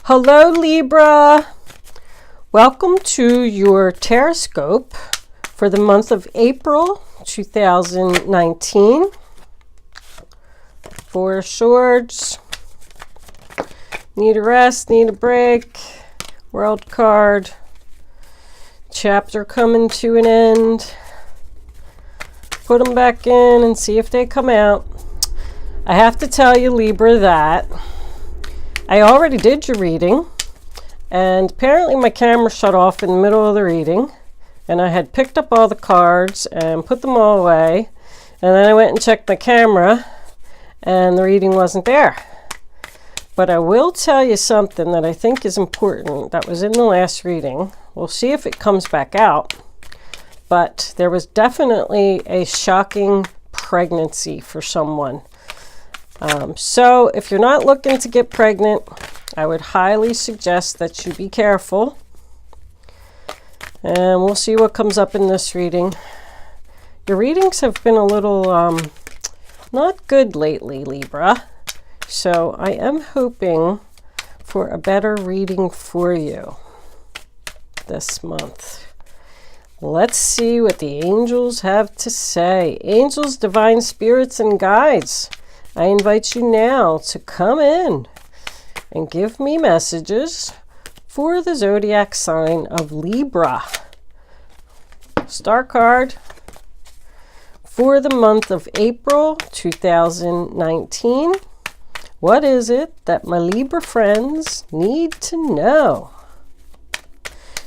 Hello, Libra. Welcome to your Taroscope for the month of April 2019. Four of Swords. Need a rest, need a break. World card. Chapter coming to an end. Put them back in and see if they come out. I have to tell you, Libra, that I already did your reading, and apparently my camera shut off in the middle of the reading, and I had picked up all the cards and put them all away, and then I went and checked my camera, and the reading wasn't there. But I will tell you something that I think is important that was in the last reading. We'll see if it comes back out, but there was definitely a shocking pregnancy for someone. So if you're not looking to get pregnant, I would highly suggest that you be careful. And we'll see what comes up in this reading. Your readings have been a little not good lately, Libra. So I am hoping for a better reading for you this month. Let's see what the angels have to say. Angels, divine spirits, and guides, I invite you now to come in and give me messages for the zodiac sign of Libra. Star card for the month of April 2019. What is it that my Libra friends need to know?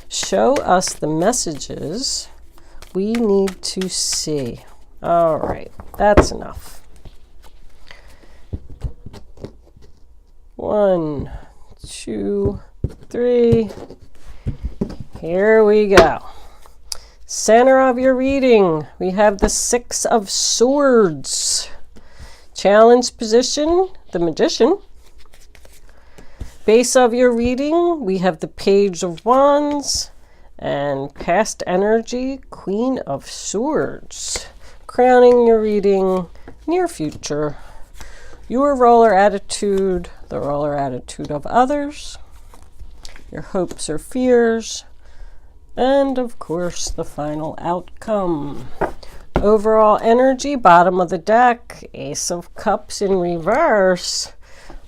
Show us the messages we need to see. All right, that's enough. 1, 2, 3. Here we go. Center of your reading, we have the Six of Swords. Challenge position, the Magician. Base of your reading, we have the Page of Wands. And past energy, Queen of Swords. Crowning your reading, near future. Your roller attitude, the roller attitude of others, your hopes or fears, and of course the final outcome. Overall energy, bottom of the deck, Ace of Cups in reverse.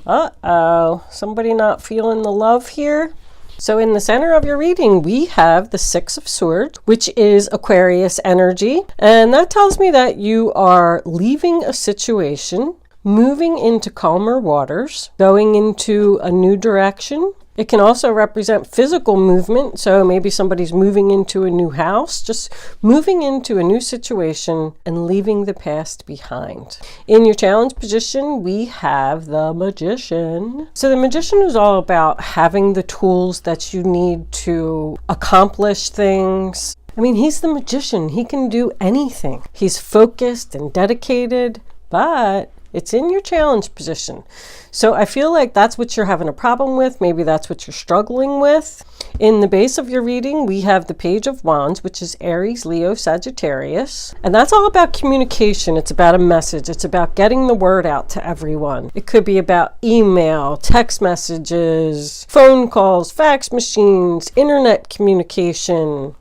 Uh-oh, somebody not feeling the love here? So in the center of your reading, we have the Six of Swords, which is Aquarius energy. And that tells me that you are leaving a situation, moving into calmer waters, going into a new direction. It can also represent physical movement, so maybe somebody's moving into a new house, just moving into a new situation and leaving the past behind. In your challenge position, we have the Magician. So the Magician is all about having the tools that you need to accomplish things. I mean, he's the magician. He can do anything. He's focused and dedicated, but it's in your challenge position. So I feel like that's what you're having a problem with. Maybe that's what you're struggling with. In the base of your reading, we have the Page of Wands, which is Aries, Leo, Sagittarius. And that's all about communication. It's about a message. It's about getting the word out to everyone. It could be about email, text messages, phone calls, fax machines, internet communication.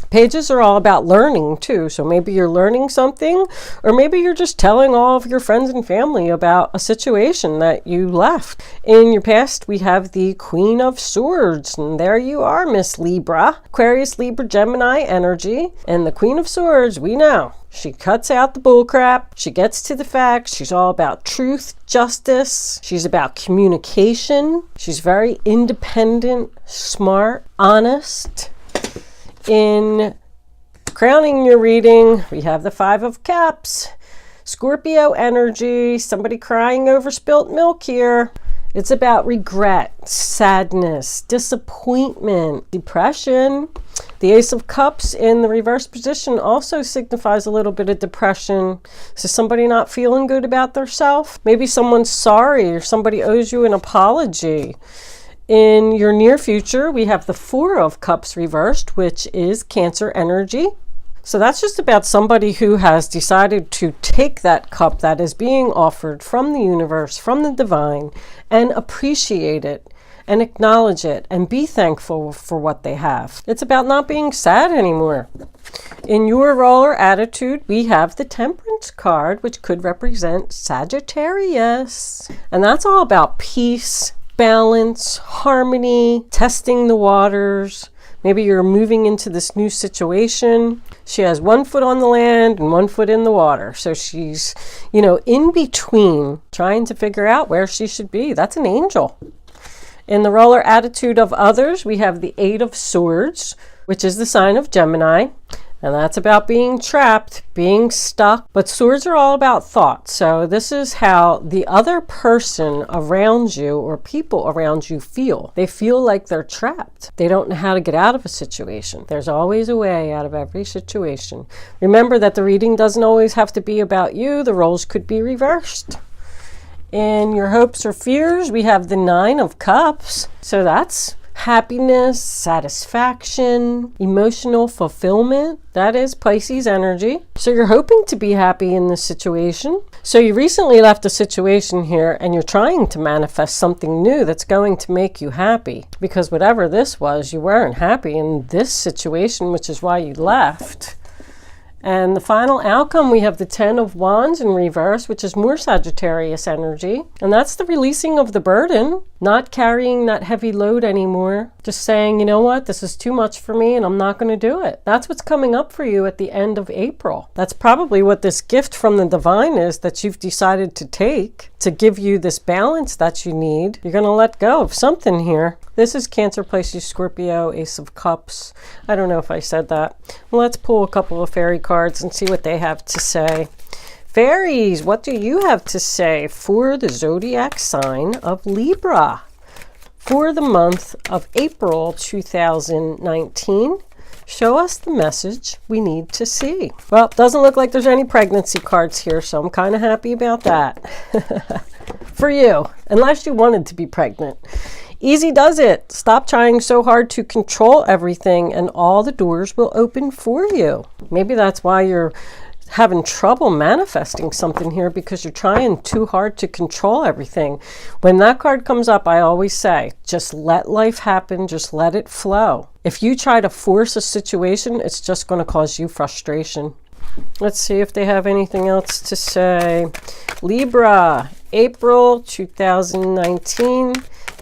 Pages are all about learning too, so maybe you're learning something, or maybe you're just telling all of your friends and family about a situation that you left. In your past, we have the Queen of Swords, and there you are, Miss Libra. Aquarius, Libra, Gemini energy, and the Queen of Swords, we know. She cuts out the bullcrap, she gets to the facts, she's all about truth, justice, she's about communication, she's very independent, smart, honest. In crowning your reading, we have the Five of Cups, Scorpio energy, somebody crying over spilt milk here. It's about regret, sadness, disappointment, depression. The Ace of Cups in the reverse position also signifies a little bit of depression. So somebody not feeling good about themselves. Maybe someone's sorry or somebody owes you an apology. In your near future, we have the Four of Cups reversed, which is Cancer energy. So that's just about somebody who has decided to take that cup that is being offered from the universe, from the divine, and appreciate it and acknowledge it and be thankful for what they have. It's about not being sad anymore. In your roller attitude, we have the Temperance card, which could represent Sagittarius. And that's all about peace, balance, harmony, testing the waters. Maybe you're moving into this new situation. She has one foot on the land and one foot in the water. So she's, in between, trying to figure out where she should be. That's an angel. In the roller attitude of others, we have the Eight of Swords, which is the sign of Gemini. And that's about being trapped, being stuck. But swords are all about thought. So this is how the other person around you or people around you feel. They feel like they're trapped. They don't know how to get out of a situation. There's always a way out of every situation. Remember that the reading doesn't always have to be about you. The roles could be reversed. In your hopes or fears, we have the Nine of Cups. So that's happiness, satisfaction, emotional fulfillment. That is Pisces energy. So you're hoping to be happy in this situation. So you recently left a situation here and you're trying to manifest something new that's going to make you happy. Because whatever this was, you weren't happy in this situation, which is why you left. And the final outcome, we have the Ten of Wands in reverse, which is more Sagittarius energy. And that's the releasing of the burden, not carrying that heavy load anymore. Just saying, you know what, this is too much for me and I'm not going to do it. That's what's coming up for you at the end of April. That's probably what this gift from the divine is that you've decided to take to give you this balance that you need. You're going to let go of something here. This is Cancer, Pisces, Scorpio, Ace of Cups. I don't know if I said that. Well, let's pull a couple of fairy cards and see what they have to say. Fairies, what do you have to say for the zodiac sign of Libra for the month of April 2019? Show us the message we need to see. Well, it doesn't look like there's any pregnancy cards here, so I'm kind of happy about that. For you, unless you wanted to be pregnant. Easy does it. Stop trying so hard to control everything and all the doors will open for you. Maybe that's why you're having trouble manifesting something here, because you're trying too hard to control everything. When that card comes up, I always say, just let life happen, just let it flow. If you try to force a situation, it's just going to cause you frustration. Let's see if they have anything else to say. Libra, April 2019.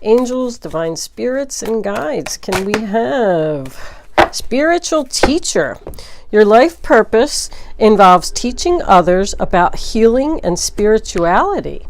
Angels, divine spirits, and guides. Can we have spiritual teacher? Your life purpose involves teaching others about healing and spirituality.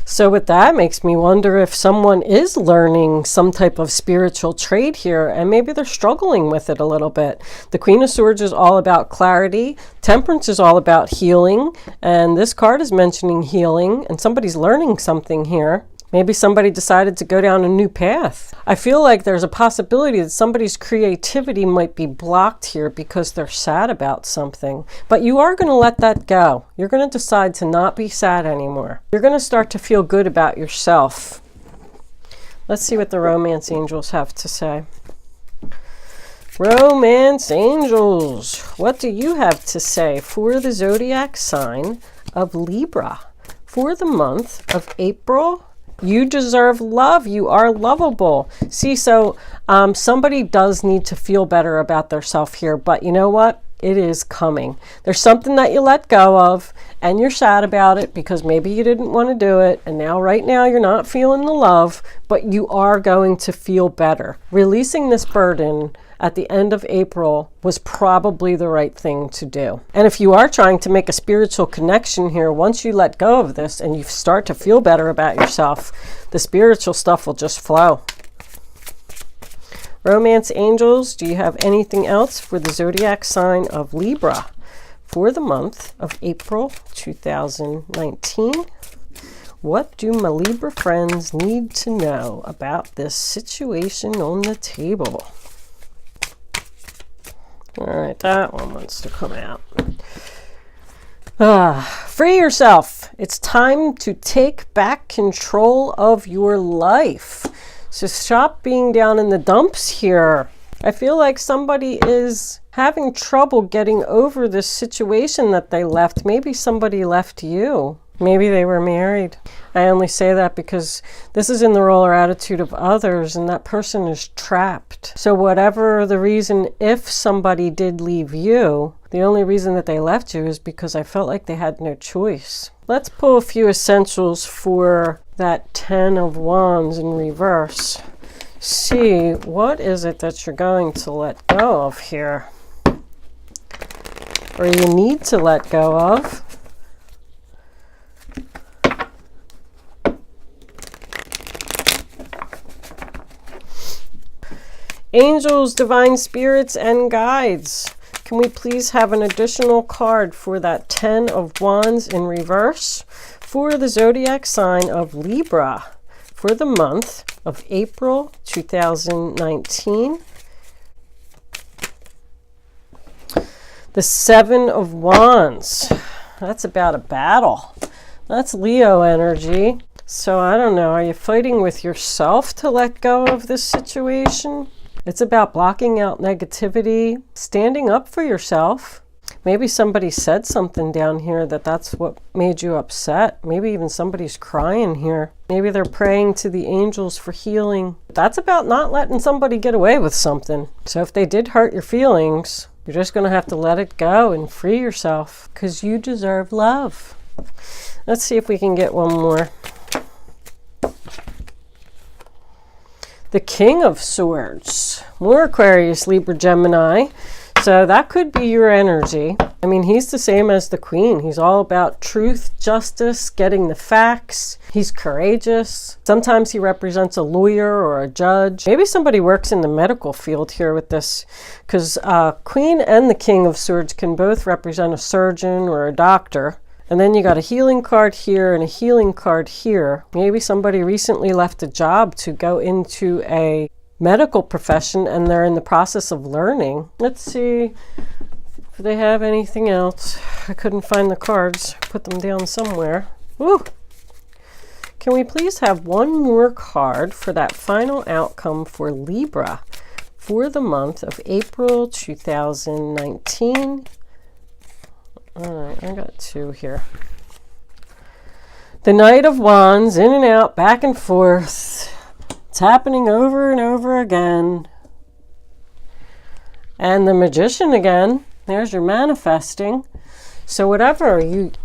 So with that, makes me wonder if someone is learning some type of spiritual trade here and maybe they're struggling with it a little bit. The Queen of Swords is all about clarity. Temperance is all about healing. And this card is mentioning healing, and somebody's learning something here. Maybe somebody decided to go down a new path. I feel like there's a possibility that somebody's creativity might be blocked here because they're sad about something. But you are going to let that go. You're going to decide to not be sad anymore. You're going to start to feel good about yourself. Let's see what the romance angels have to say. Romance angels, what do you have to say for the zodiac sign of Libra for the month of April? You deserve love. You are lovable. See, so somebody does need to feel better about themselves here, but you know what? It is coming. There's something that you let go of and you're sad about it because maybe you didn't want to do it, and now right now you're not feeling the love, but you are going to feel better. Releasing this burden at the end of April was probably the right thing to do. And if you are trying to make a spiritual connection here, once you let go of this and you start to feel better about yourself, the spiritual stuff will just flow. Romance angels, do you have anything else for the zodiac sign of Libra for the month of April 2019? What do my Libra friends need to know about this situation on the table? All right, that one wants to come out. Free yourself. It's time to take back control of your life. So stop being down in the dumps here. I feel like somebody is having trouble getting over this situation that they left. Maybe somebody left you. Maybe they were married. I only say that because this is in the role or attitude of others, and that person is trapped. So whatever the reason, if somebody did leave you, the only reason that they left you is because I felt like they had no choice. Let's pull a few essentials for that 10 of Wands in reverse. See, what is it that you're going to let go of here? Or you need to let go of? Angels, divine spirits, and guides. Can we please have an additional card for that 10 of Wands in reverse for the zodiac sign of Libra for the month of April 2019? The 7 of Wands. That's about a battle. That's Leo energy. So I don't know, are you fighting with yourself to let go of this situation? It's about blocking out negativity, standing up for yourself. Maybe somebody said something down here that's what made you upset. Maybe even somebody's crying here. Maybe they're praying to the angels for healing. That's about not letting somebody get away with something. So if they did hurt your feelings, you're just going to have to let it go and free yourself because you deserve love. Let's see if we can get one more. The King of Swords. More Aquarius, Libra, Gemini. So that could be your energy. I mean, he's the same as the Queen. He's all about truth, justice, getting the facts. He's courageous. Sometimes he represents a lawyer or a judge. Maybe somebody works in the medical field here with this, because Queen and the King of Swords can both represent a surgeon or a doctor. And then you got a healing card here and a healing card here. Maybe somebody recently left a job to go into a medical profession and they're in the process of learning. Let's see if they have anything else. I couldn't find the cards. Put them down somewhere. Woo! Can we please have one more card for that final outcome for Libra for the month of April 2019? All right, I got two here. The Knight of Wands, in and out, back and forth. It's happening over and over again. And the Magician again. There's your manifesting. So whatever it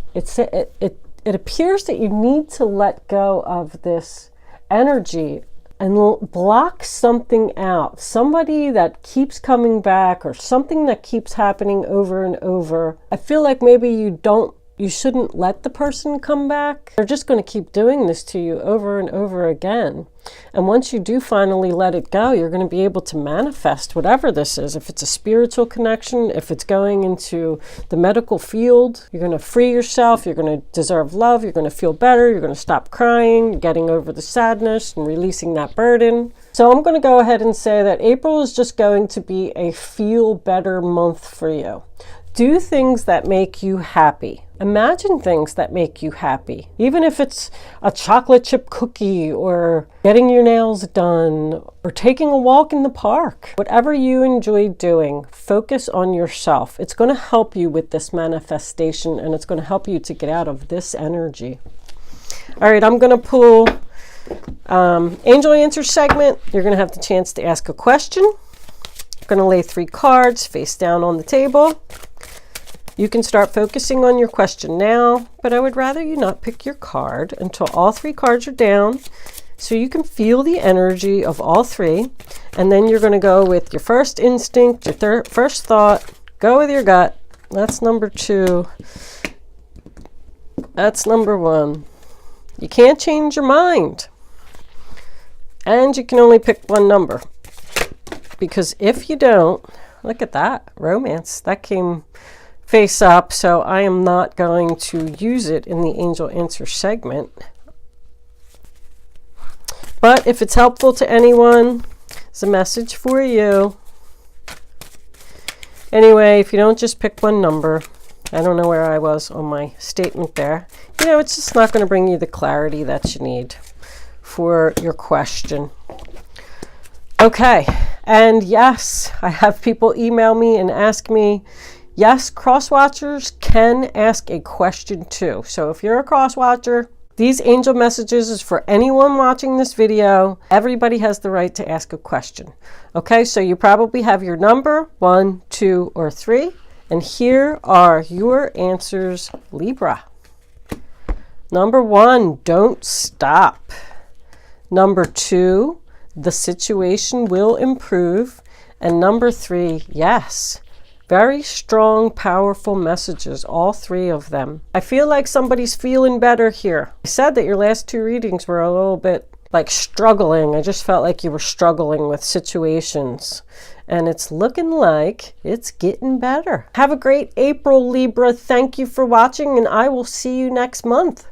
appears that you need to let go of this energy and block something out. Somebody that keeps coming back or something that keeps happening over and over. I feel like maybe you shouldn't let the person come back. They're just going to keep doing this to you over and over again. And once you do finally let it go, you're going to be able to manifest whatever this is. If it's a spiritual connection, if it's going into the medical field, you're going to free yourself. You're going to deserve love. You're going to feel better. You're going to stop crying, getting over the sadness and releasing that burden. So I'm going to go ahead and say that April is just going to be a feel better month for you. Do things that make you happy. Imagine things that make you happy. Even if it's a chocolate chip cookie or getting your nails done or taking a walk in the park. Whatever you enjoy doing, focus on yourself. It's going to help you with this manifestation and it's going to help you to get out of this energy. All right, I'm going to pull Angel Answer segment. You're going to have the chance to ask a question. I'm going to lay 3 cards face down on the table. You can start focusing on your question now, but I would rather you not pick your card until all 3 cards are down so you can feel the energy of all 3. And then you're going to go with your first instinct, your first thought, go with your gut. That's number 2. That's number 1. You can't change your mind. And you can only pick one number. Because if you don't, look at that, romance. That came face up, so I am not going to use it in the Angel Answer segment. But if it's helpful to anyone, it's a message for you. Anyway, if you don't just pick one number, I don't know where I was on my statement there. You know, it's just not going to bring you the clarity that you need for your question. Okay, and yes, I have people email me and ask me, Yes, cross-watchers can ask a question too. So if you're a cross-watcher, these angel messages is for anyone watching this video. Everybody has the right to ask a question. Okay, so you probably have your number, 1, 2, or 3. And here are your answers, Libra. Number 1, don't stop. Number 2, the situation will improve. And number 3, yes. Very strong, powerful messages, all 3 of them. I feel like somebody's feeling better here. I said that your last 2 readings were a little bit like struggling. I just felt like you were struggling with situations. And it's looking like it's getting better. Have a great April, Libra. Thank you for watching, and I will see you next month.